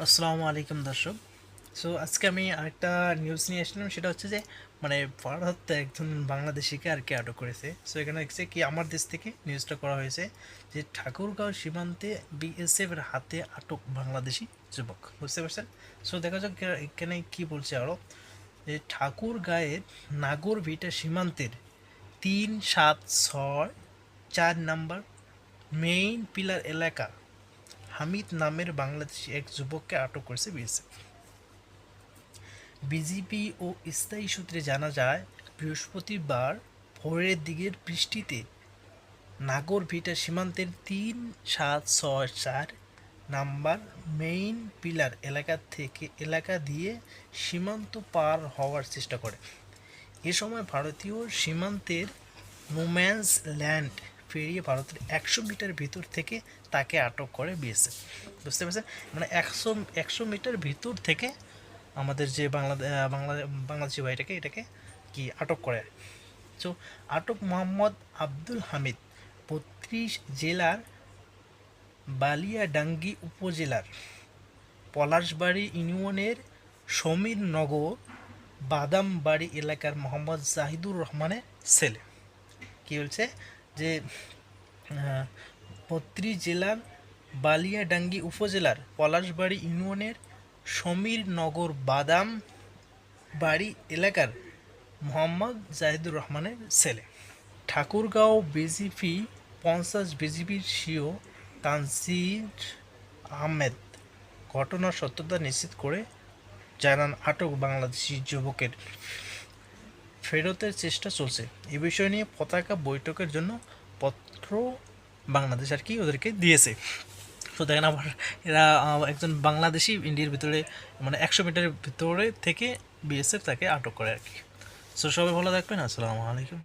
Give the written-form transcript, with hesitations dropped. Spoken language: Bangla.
আসসালামু আলাইকুম দর্শক। সো আজকে আমি আরেকটা নিউজ নিয়ে আসলাম, সেটা হচ্ছে যে ভারত একজন বাংলাদেশিকে আর কি আটক করেছে। সো এখানে দেখছে কি আমার দেশ থেকে নিউজটা করা হয়েছে যে ঠাকুরগাঁও সীমান্তে বিএসএফ এর হাতে আটক বাংলাদেশি যুবক, বুঝতে পারছেন? সো দেখা যাক এখানে কি বলছে আরও, যে ঠাকুরগাঁয়ের নাগরভিটা সীমান্তের 3-7-6-4 নম্বর মেইন পিলার এলাকা হামিদ নামের বাংলাদেশি এক যুবককে আটক করেছে বিএসএফ। বিজিবি ও স্থায়ী সূত্রে জানা যায়, বৃহস্পতিবার ভোরের দিকের বৃষ্টিতে নাগরভিটা সীমান্তের 3-7-6-4 নম্বর মেইন পিলার এলাকা দিয়ে সীমান্ত পার হওয়ার চেষ্টা করে। এ সময় ভারতীয় সীমান্তের নোম্যান্স ল্যান্ড পেরিয়ে ভারতের 100 মিটার ভিতর থেকে তাকে আটক করে বিএসএফ, বুঝতে পারছেন? মানে একশো মিটার ভিতর থেকে আমাদের যে বাংলাদেশি ভাইটাকে এটাকে কি আটক করে। সো আটক মোহাম্মদ আব্দুল হামিদ 32 জেলার বালিয়াডাঙ্গি উপজেলার পলাশবাড়ি ইউনিয়নের সমীরনগর বাদামবাড়ি এলাকার মোহাম্মদ জাহিদুর রহমানের ছেলে। কি বলছে যে 32 জেলার বালিয়াডাঙ্গি উপজেলার পলাশবাড়ি ইউনিয়নের সমীরনগর বাদাম বাড়ি এলাকার মোহাম্মদ জাহিদুর রহমানের ছেলে। ঠাকুরগাঁও বিজিপি 50 বিজিবির সিও তানসির আহমেদ ঘটনার সত্যতা নিশ্চিত করে জানান, আটক বাংলাদেশি যুবকের ফেরতের চেষ্টা চলছে। এ বিষয় নিয়ে পতাকা বৈঠকের জন্য পত্র বাংলাদেশ আর কি ওদেরকে দিয়েছে। তো দেখেন আবার এরা একজন বাংলাদেশি ইন্ডিয়ার ভিতরে, মানে 100 মিটারের ভিতরে থেকে বিএসএফ তাকে আটক করে আর কি। সো সবাই ভালো থাকবেন, আসসালামু আলাইকুম।